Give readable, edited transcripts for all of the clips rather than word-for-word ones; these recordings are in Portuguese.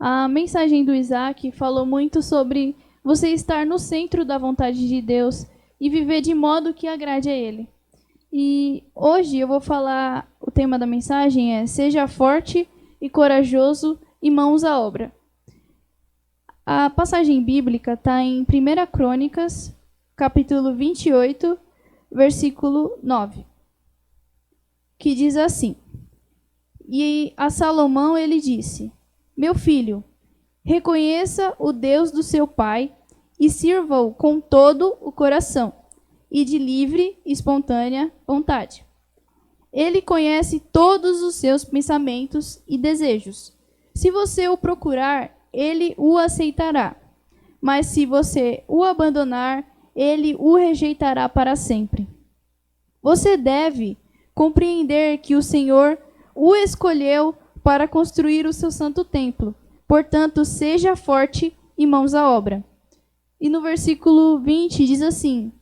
A mensagem do Isaac falou muito sobre você estar no centro da vontade de Deus e viver de modo que agrade a Ele. E hoje eu vou falar, o tema da mensagem é: seja forte e corajoso e mãos à obra. A passagem bíblica está em 1 Crônicas, capítulo 28, versículo 9, que diz assim: E a Salomão ele disse: Meu filho, reconheça o Deus do seu pai e sirva-o com todo o coração e de livre e espontânea vontade. Ele conhece todos os seus pensamentos e desejos. Se você o procurar, ele o aceitará. Mas se você o abandonar, ele o rejeitará para sempre. Você deve compreender que o Senhor o escolheu para construir o seu santo templo. Portanto, seja forte e mãos à obra. E no versículo 20 diz assim: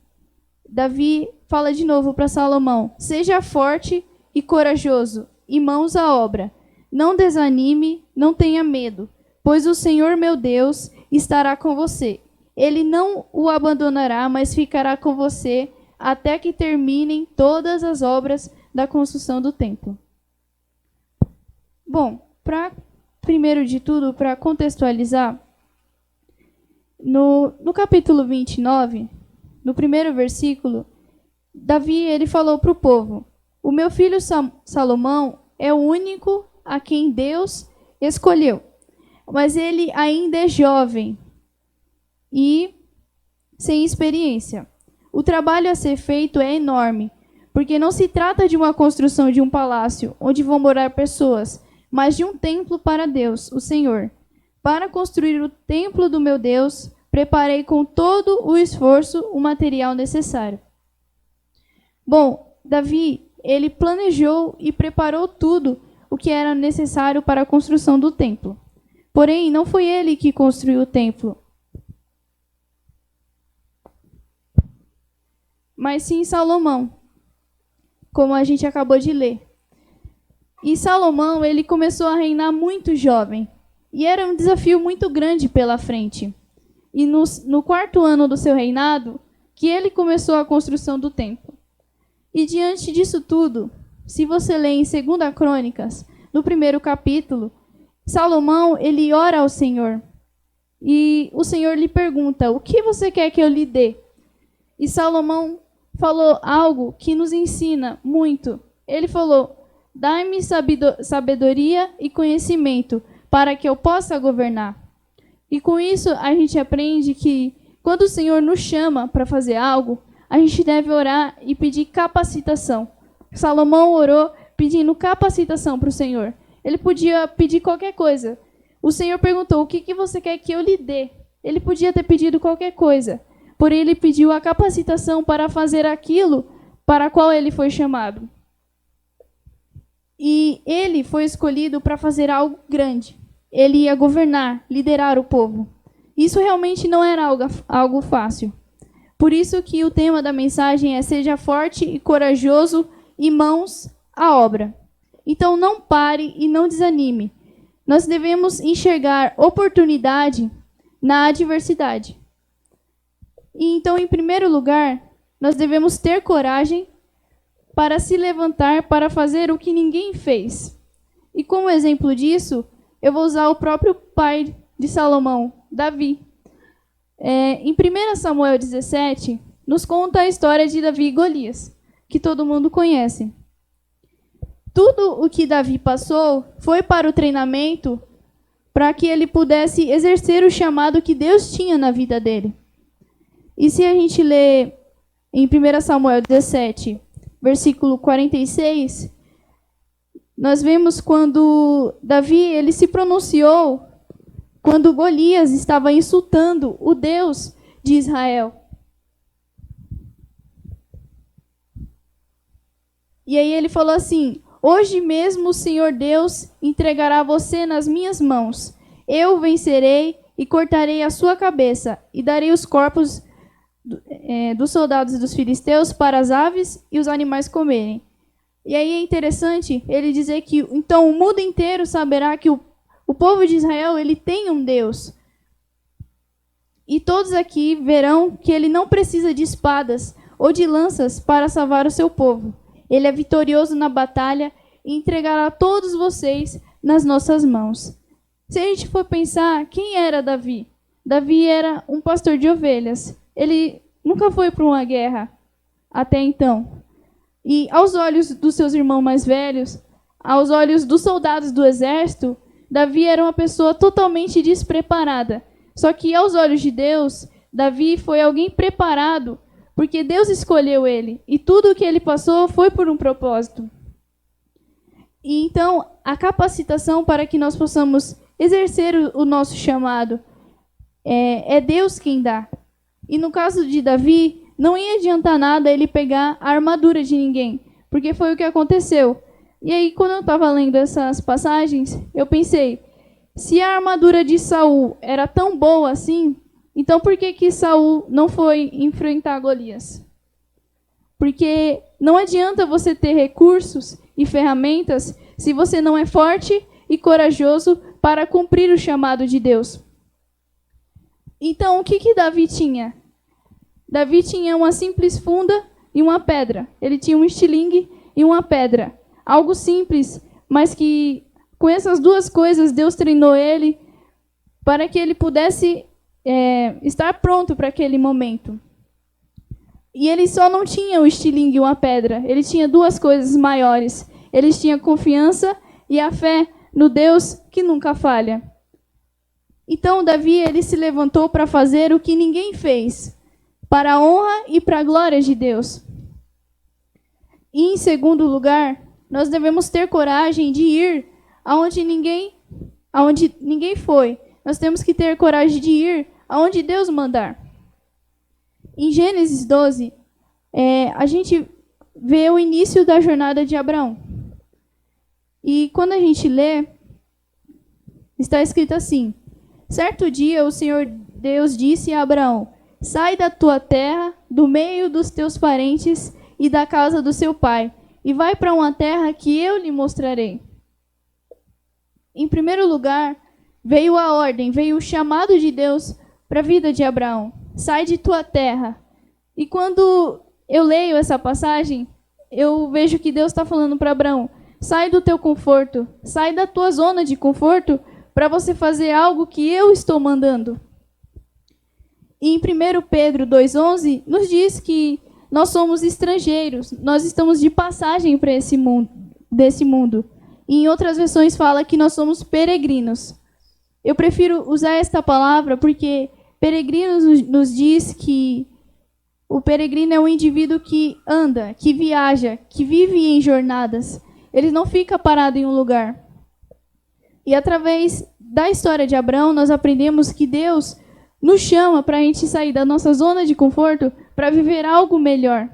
Davi fala de novo para Salomão: seja forte e corajoso e mãos à obra. Não desanime, não tenha medo, pois o Senhor meu Deus estará com você. Ele não o abandonará, mas ficará com você até que terminem todas as obras da construção do templo. Bom, primeiro de tudo, para contextualizar, no capítulo 29, no primeiro versículo, Davi ele falou para o povo: o meu filho Salomão é o único a quem Deus escolheu, mas ele ainda é jovem e sem experiência. O trabalho a ser feito é enorme, porque não se trata de uma construção de um palácio onde vão morar pessoas, mas de um templo para Deus, o Senhor. Para construir o templo do meu Deus, preparei com todo o esforço o material necessário. Bom, Davi, ele planejou e preparou tudo o que era necessário para a construção do templo. Porém, não foi ele que construiu o templo, mas sim Salomão, como a gente acabou de ler. E Salomão, ele começou a reinar muito jovem, e era um desafio muito grande pela frente. E no 4º ano do seu reinado, que ele começou a construção do templo. E diante disso tudo, se você ler em 2 Crônicas, no 1º capítulo, Salomão, ele ora ao Senhor. E o Senhor lhe pergunta: o que você quer que eu lhe dê? E Salomão falou algo que nos ensina muito. Ele falou: dai-me sabedoria e conhecimento para que eu possa governar. E com isso a gente aprende que quando o Senhor nos chama para fazer algo, a gente deve orar e pedir capacitação. Salomão orou pedindo capacitação para o Senhor. Ele podia pedir qualquer coisa. O Senhor perguntou: o que você quer que eu lhe dê? Ele podia ter pedido qualquer coisa. Porém, ele pediu a capacitação para fazer aquilo para a qual ele foi chamado. E ele foi escolhido para fazer algo grande. Ele ia governar, liderar o povo. Isso realmente não era algo fácil. Por isso que o tema da mensagem é: seja forte e corajoso e mãos à obra. Então não pare e não desanime. Nós devemos enxergar oportunidade na adversidade. E então, em primeiro lugar, nós devemos ter coragem para se levantar para fazer o que ninguém fez. E como exemplo disso, eu vou usar o próprio pai de Salomão, Davi. Em 1 Samuel 17, nos conta a história de Davi e Golias, que todo mundo conhece. Tudo o que Davi passou foi para o treinamento para que ele pudesse exercer o chamado que Deus tinha na vida dele. E se a gente lê em 1 Samuel 17, versículo 46, nós vemos quando Davi ele se pronunciou quando Golias estava insultando o Deus de Israel. E aí ele falou assim: hoje mesmo o Senhor Deus entregará você nas minhas mãos. Eu vencerei e cortarei a sua cabeça e darei os corpos dos soldados dos filisteus para as aves e os animais comerem. E aí é interessante ele dizer que então o mundo inteiro saberá que o O povo de Israel, ele tem um Deus. E todos aqui verão que ele não precisa de espadas ou de lanças para salvar o seu povo. Ele é vitorioso na batalha e entregará todos vocês nas nossas mãos. Se a gente for pensar, quem era Davi? Davi era um pastor de ovelhas. Ele nunca foi para uma guerra até então. E aos olhos dos seus irmãos mais velhos, aos olhos dos soldados do exército, Davi era uma pessoa totalmente despreparada. Só que aos olhos de Deus, Davi foi alguém preparado, porque Deus escolheu ele. E tudo o que ele passou foi por um propósito. E então, a capacitação para que nós possamos exercer o nosso chamado é Deus quem dá. E no caso de Davi, não ia adiantar nada ele pegar a armadura de ninguém, porque foi o que aconteceu. E aí, quando eu estava lendo essas passagens, eu pensei, se a armadura de Saul era tão boa assim, então por que Saul não foi enfrentar Golias? Porque não adianta você ter recursos e ferramentas se você não é forte e corajoso para cumprir o chamado de Deus. Então, o que Davi tinha? Davi tinha uma simples funda e uma pedra. Ele tinha um estilingue e uma pedra. Algo simples, mas que com essas duas coisas Deus treinou ele para que ele pudesse estar pronto para aquele momento. E ele só não tinha o estilingue e uma pedra. Ele tinha duas coisas maiores. Ele tinha confiança e a fé no Deus que nunca falha. Então, Davi ele se levantou para fazer o que ninguém fez, para a honra e para a glória de Deus. E, em segundo lugar, nós devemos ter coragem de ir aonde ninguém foi. Nós temos que ter coragem de ir aonde Deus mandar. Em Gênesis 12, a gente vê o início da jornada de Abraão. E quando a gente lê, está escrito assim: certo dia o Senhor Deus disse a Abraão: sai da tua terra, do meio dos teus parentes e da casa do seu pai, e vai para uma terra que eu lhe mostrarei. Em primeiro lugar, veio a ordem, veio o chamado de Deus para a vida de Abraão. Sai de tua terra. E quando eu leio essa passagem, eu vejo que Deus está falando para Abraão: sai do teu conforto, sai da tua zona de conforto para você fazer algo que eu estou mandando. E em 1 Pedro 2,11 nos diz que nós somos estrangeiros, nós estamos de passagem para desse mundo. E em outras versões fala que nós somos peregrinos. Eu prefiro usar esta palavra porque peregrinos nos diz que o peregrino é um indivíduo que anda, que viaja, que vive em jornadas. Ele não fica parado em um lugar. E através da história de Abraão, nós aprendemos que Deus nos chama para a gente sair da nossa zona de conforto para viver algo melhor.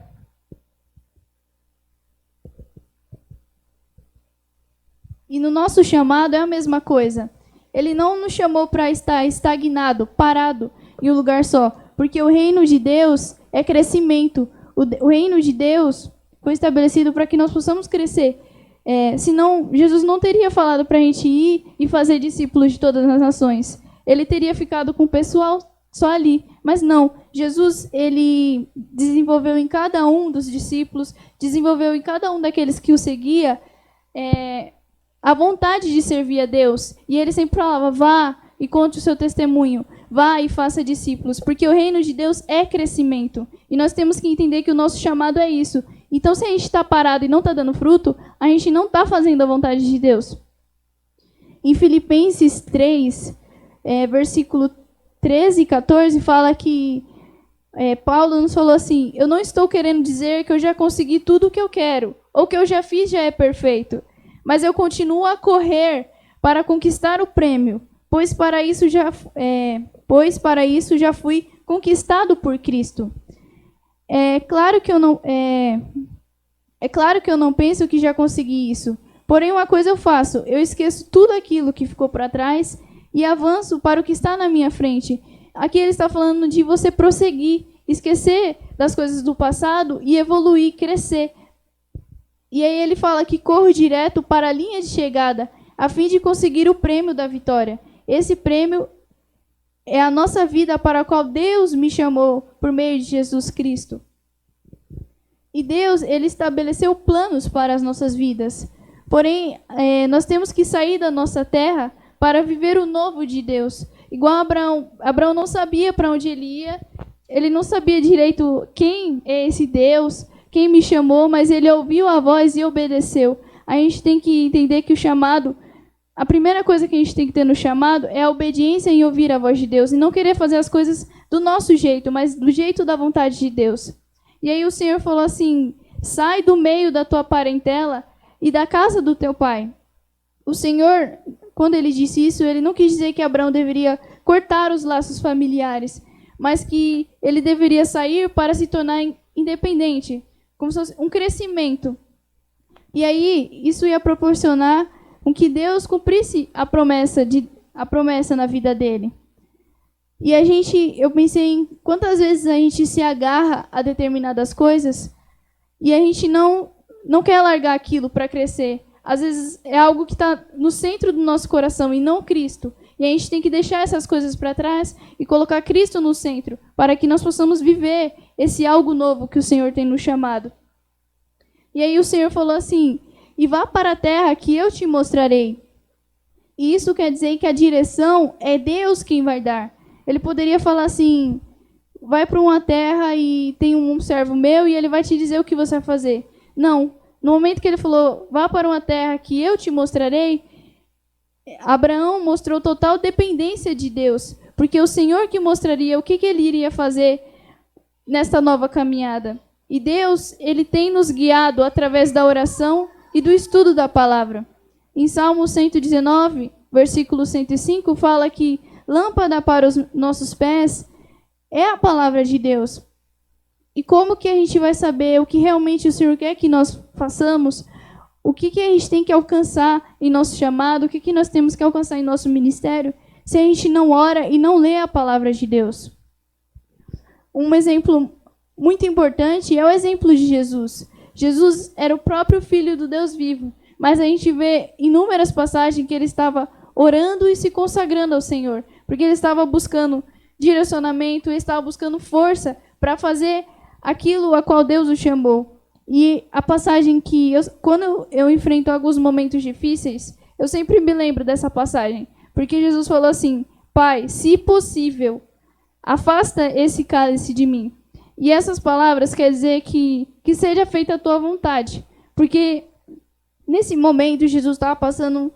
E no nosso chamado é a mesma coisa. Ele não nos chamou para estar estagnado, parado em um lugar só, porque o reino de Deus é crescimento. O reino de Deus foi estabelecido para que nós possamos crescer. Senão, Jesus não teria falado para a gente ir e fazer discípulos de todas as nações. Ele teria ficado com o pessoal só ali. Mas não, Jesus ele desenvolveu em cada um dos discípulos, desenvolveu em cada um daqueles que o seguia, a vontade de servir a Deus. E ele sempre falava: vá e conte o seu testemunho, vá e faça discípulos, porque o reino de Deus é crescimento. E nós temos que entender que o nosso chamado é isso. Então, se a gente está parado e não está dando fruto, a gente não está fazendo a vontade de Deus. Em Filipenses 3, versículo 13 e 14, fala que Paulo nos falou assim: eu não estou querendo dizer que eu já consegui tudo o que eu quero, ou que eu já fiz já é perfeito, mas eu continuo a correr para conquistar o prêmio, pois para isso já fui conquistado por Cristo. É claro que eu não penso que já consegui isso. Porém, uma coisa eu faço: eu esqueço tudo aquilo que ficou para trás e avanço para o que está na minha frente. Aqui ele está falando de você prosseguir, esquecer das coisas do passado e evoluir, crescer. E aí ele fala que corro direto para a linha de chegada, a fim de conseguir o prêmio da vitória. Esse prêmio é a nossa vida para a qual Deus me chamou por meio de Jesus Cristo. E Deus, ele estabeleceu planos para as nossas vidas. Porém, nós temos que sair da nossa terra para viver o novo de Deus. Igual Abraão. Abraão não sabia para onde ele ia. Ele não sabia direito quem é esse Deus, quem me chamou, mas ele ouviu a voz e obedeceu. A gente tem que entender que o chamado, a primeira coisa que a gente tem que ter no chamado é a obediência em ouvir a voz de Deus e não querer fazer as coisas do nosso jeito, mas do jeito da vontade de Deus. E aí o Senhor falou assim: sai do meio da tua parentela e da casa do teu pai. O Senhor, quando ele disse isso, ele não quis dizer que Abraão deveria cortar os laços familiares, mas que ele deveria sair para se tornar independente, como se fosse um crescimento. E aí isso ia proporcionar com que Deus cumprisse a promessa na vida dele. E eu pensei em quantas vezes a gente se agarra a determinadas coisas e a gente não quer largar aquilo para crescer. Às vezes é algo que está no centro do nosso coração e não Cristo. E a gente tem que deixar essas coisas para trás e colocar Cristo no centro, para que nós possamos viver esse algo novo que o Senhor tem nos chamado. E aí o Senhor falou assim: e vá para a terra que eu te mostrarei. E isso quer dizer que a direção é Deus quem vai dar. Ele poderia falar assim: vai para uma terra e tem um servo meu e ele vai te dizer o que você vai fazer. Não. No momento que ele falou, vá para uma terra que eu te mostrarei, Abraão mostrou total dependência de Deus, porque o Senhor que mostraria o que ele iria fazer nesta nova caminhada. E Deus, ele tem nos guiado através da oração e do estudo da palavra. Em Salmo 119, versículo 105, fala que lâmpada para os nossos pés é a palavra de Deus. E como que a gente vai saber o que realmente o Senhor quer que nós façamos? O que a gente tem que alcançar em nosso chamado? O que nós temos que alcançar em nosso ministério? Se a gente não ora e não lê a palavra de Deus. Um exemplo muito importante é o exemplo de Jesus. Jesus era o próprio Filho do Deus vivo. Mas a gente vê inúmeras passagens que ele estava orando e se consagrando ao Senhor. Porque ele estava buscando direcionamento, ele estava buscando força para fazer aquilo a qual Deus o chamou. E a passagem que, quando eu enfrento alguns momentos difíceis, eu sempre me lembro dessa passagem. Porque Jesus falou assim: Pai, se possível, afasta esse cálice de mim. E essas palavras quer dizer que seja feita a tua vontade. Porque nesse momento Jesus estava passando,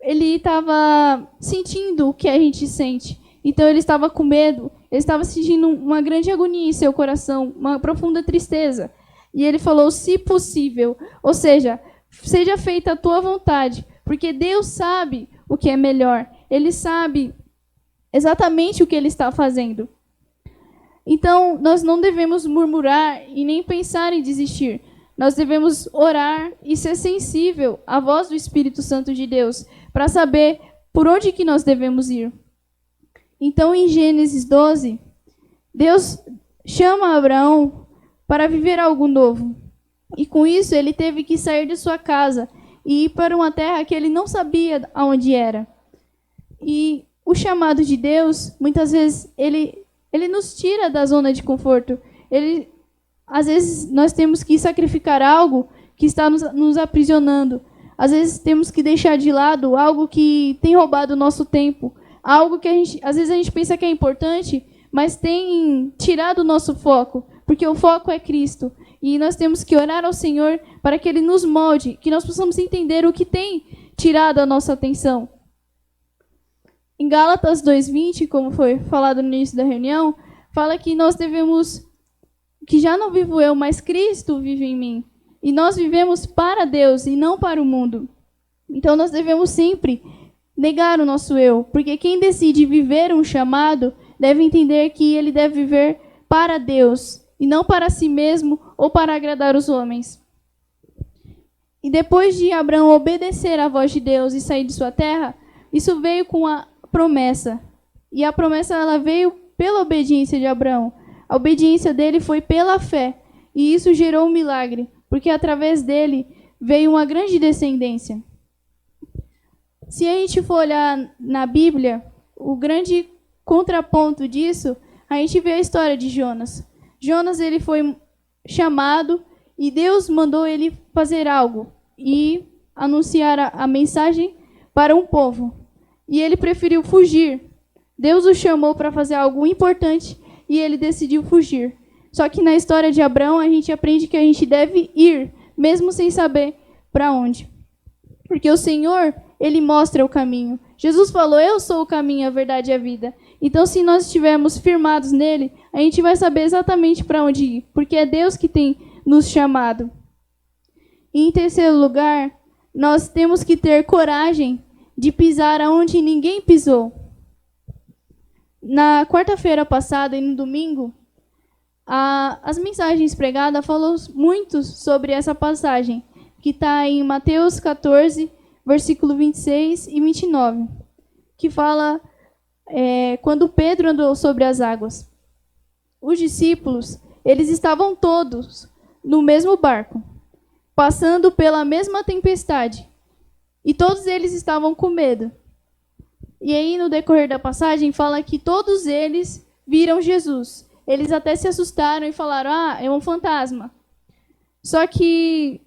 ele estava sentindo o que a gente sente. Então ele estava com medo, ele estava sentindo uma grande agonia em seu coração, uma profunda tristeza. E ele falou, se possível, ou seja, seja feita a tua vontade, porque Deus sabe o que é melhor. Ele sabe exatamente o que ele está fazendo. Então, nós não devemos murmurar e nem pensar em desistir. Nós devemos orar e ser sensível à voz do Espírito Santo de Deus, para saber por onde que nós devemos ir. Então, em Gênesis 12, Deus chama Abraão para viver algo novo. E com isso, ele teve que sair de sua casa e ir para uma terra que ele não sabia aonde era. E o chamado de Deus, muitas vezes, ele nos tira da zona de conforto. Às vezes, nós temos que sacrificar algo que está nos aprisionando. Às vezes, temos que deixar de lado algo que tem roubado o nosso tempo. Algo que às vezes a gente pensa que é importante, mas tem tirado o nosso foco, porque o foco é Cristo. E nós temos que orar ao Senhor para que Ele nos molde, que nós possamos entender o que tem tirado a nossa atenção. Em Gálatas 2:20, como foi falado no início da reunião, fala que nós devemos, que já não vivo eu, mas Cristo vive em mim. E nós vivemos para Deus e não para o mundo. Então nós devemos sempre negar o nosso eu, porque quem decide viver um chamado deve entender que ele deve viver para Deus e não para si mesmo ou para agradar os homens. E depois de Abraão obedecer à voz de Deus e sair de sua terra, isso veio com a promessa. E a promessa ela veio pela obediência de Abraão. A obediência dele foi pela fé. E isso gerou um milagre, porque através dele veio uma grande descendência. Se a gente for olhar na Bíblia, o grande contraponto disso, a gente vê a história de Jonas. Jonas, ele foi chamado e Deus mandou ele fazer algo e anunciar a mensagem para um povo. E ele preferiu fugir. Deus o chamou para fazer algo importante e ele decidiu fugir. Só que na história de Abraão, a gente aprende que a gente deve ir, mesmo sem saber para onde. Porque o Senhor, ele mostra o caminho. Jesus falou, eu sou o caminho, a verdade e a vida. Então, se nós estivermos firmados nele, a gente vai saber exatamente para onde ir, porque é Deus que tem nos chamado. E em terceiro lugar, nós temos que ter coragem de pisar aonde ninguém pisou. Na quarta-feira passada e no domingo, as mensagens pregadas falam muito sobre essa passagem, que está em Mateus 14, versículo 26 e 29, que fala quando Pedro andou sobre as águas. Os discípulos, eles estavam todos no mesmo barco, passando pela mesma tempestade, e todos eles estavam com medo. E aí, no decorrer da passagem, fala que todos eles viram Jesus. Eles até se assustaram e falaram, é um fantasma. Só que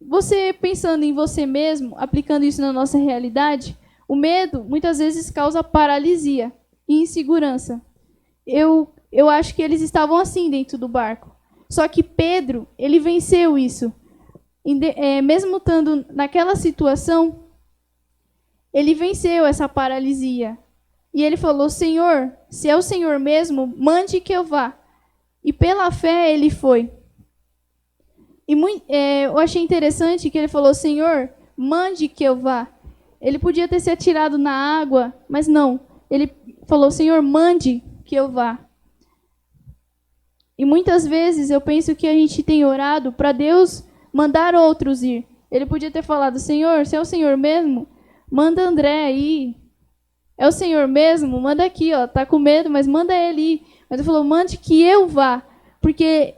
você pensando em você mesmo, aplicando isso na nossa realidade, o medo muitas vezes causa paralisia e insegurança. Eu acho que eles estavam assim dentro do barco. Só que Pedro, ele venceu isso. Mesmo estando naquela situação, ele venceu essa paralisia. E ele falou, Senhor, se é o Senhor mesmo, mande que eu vá. E pela fé ele foi. E eu achei interessante que ele falou, Senhor, mande que eu vá. Ele podia ter se atirado na água, mas não. Ele falou, Senhor, mande que eu vá. E muitas vezes eu penso que a gente tem orado para Deus mandar outros ir. Ele podia ter falado, Senhor, se é o Senhor mesmo, manda André aí. É o Senhor mesmo? Manda aqui, ó. Tá com medo, mas manda ele ir. Mas ele falou, mande que eu vá. Porque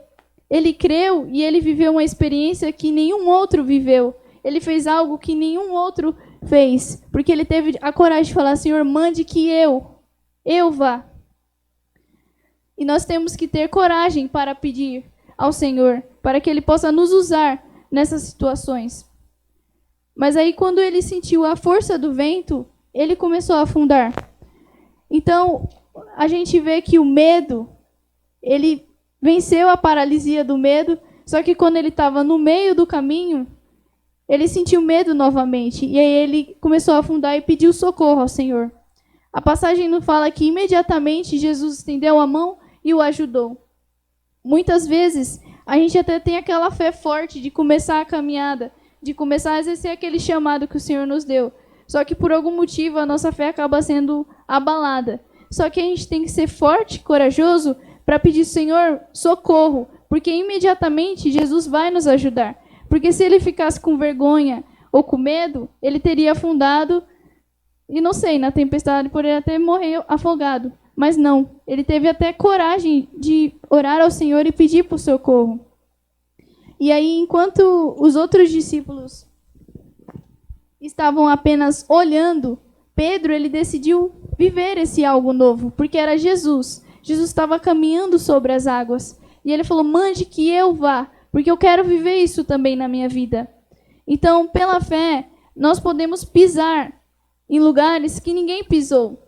ele creu e ele viveu uma experiência que nenhum outro viveu. Ele fez algo que nenhum outro fez. Porque ele teve a coragem de falar, Senhor, mande que eu vá. E nós temos que ter coragem para pedir ao Senhor, para que ele possa nos usar nessas situações. Mas aí, quando ele sentiu a força do vento, ele começou a afundar. Então, a gente vê que o medo, ele venceu a paralisia do medo, só que quando ele estava no meio do caminho, ele sentiu medo novamente. E aí ele começou a afundar e pediu socorro ao Senhor. A passagem nos fala que imediatamente Jesus estendeu a mão e o ajudou. Muitas vezes, a gente até tem aquela fé forte de começar a caminhada, de começar a exercer aquele chamado que o Senhor nos deu. Só que por algum motivo a nossa fé acaba sendo abalada. Só que a gente tem que ser forte, corajoso, para pedir, Senhor, socorro, porque imediatamente Jesus vai nos ajudar. Porque se ele ficasse com vergonha ou com medo, ele teria afundado e, não sei, na tempestade poderia até morrer afogado. Mas não, ele teve até coragem de orar ao Senhor e pedir por socorro. E aí, enquanto os outros discípulos estavam apenas olhando, Pedro, ele decidiu viver esse algo novo, porque era Jesus. Jesus estava caminhando sobre as águas. E ele falou, mande que eu vá, porque eu quero viver isso também na minha vida. Então, pela fé, nós podemos pisar em lugares que ninguém pisou.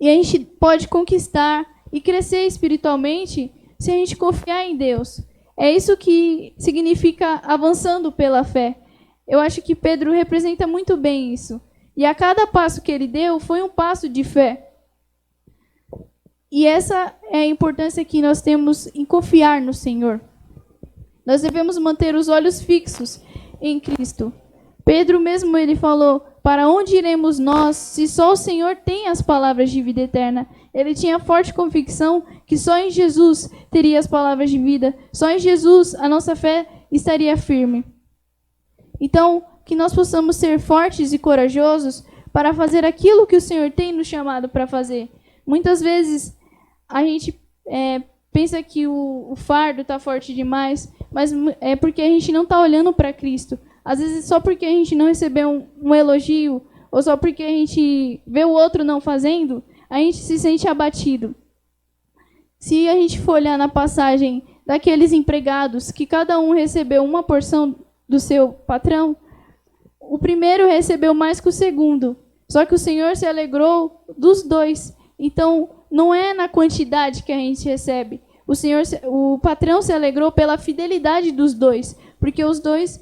E a gente pode conquistar e crescer espiritualmente se a gente confiar em Deus. É isso que significa avançando pela fé. Eu acho que Pedro representa muito bem isso. E a cada passo que ele deu foi um passo de fé. E essa é a importância que nós temos em confiar no Senhor. Nós devemos manter os olhos fixos em Cristo. Pedro mesmo, ele falou, para onde iremos nós se só o Senhor tem as palavras de vida eterna? Ele tinha forte convicção que só em Jesus teria as palavras de vida. Só em Jesus a nossa fé estaria firme. Então, que nós possamos ser fortes e corajosos para fazer aquilo que o Senhor tem nos chamado para fazer. Muitas vezes a gente pensa que o fardo está forte demais, mas é porque a gente não está olhando para Cristo. Às vezes só porque a gente não recebeu um elogio, ou só porque a gente vê o outro não fazendo, a gente se sente abatido. Se a gente for olhar na passagem daqueles empregados, que cada um recebeu uma porção do seu patrão, o primeiro recebeu mais que o segundo. Só que o Senhor se alegrou dos dois. Então, não é na quantidade que a gente recebe. O patrão se alegrou pela fidelidade dos dois, porque os dois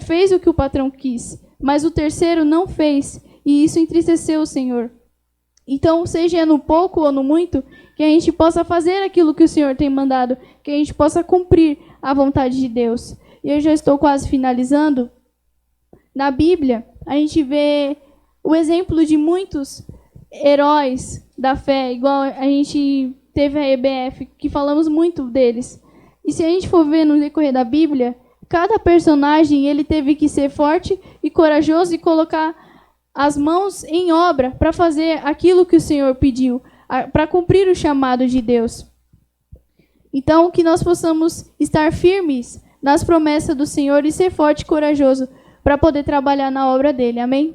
fez o que o patrão quis, mas o terceiro não fez, e isso entristeceu o Senhor. Então, seja no pouco ou no muito, que a gente possa fazer aquilo que o Senhor tem mandado, que a gente possa cumprir a vontade de Deus. E eu já estou quase finalizando. Na Bíblia, a gente vê o exemplo de muitos heróis da fé, igual a gente teve a EBF, que falamos muito deles. E se a gente for ver no decorrer da Bíblia, cada personagem ele teve que ser forte e corajoso e colocar as mãos em obra para fazer aquilo que o Senhor pediu, para cumprir o chamado de Deus. Então, que nós possamos estar firmes nas promessas do Senhor e ser forte e corajoso para poder trabalhar na obra dele. Amém?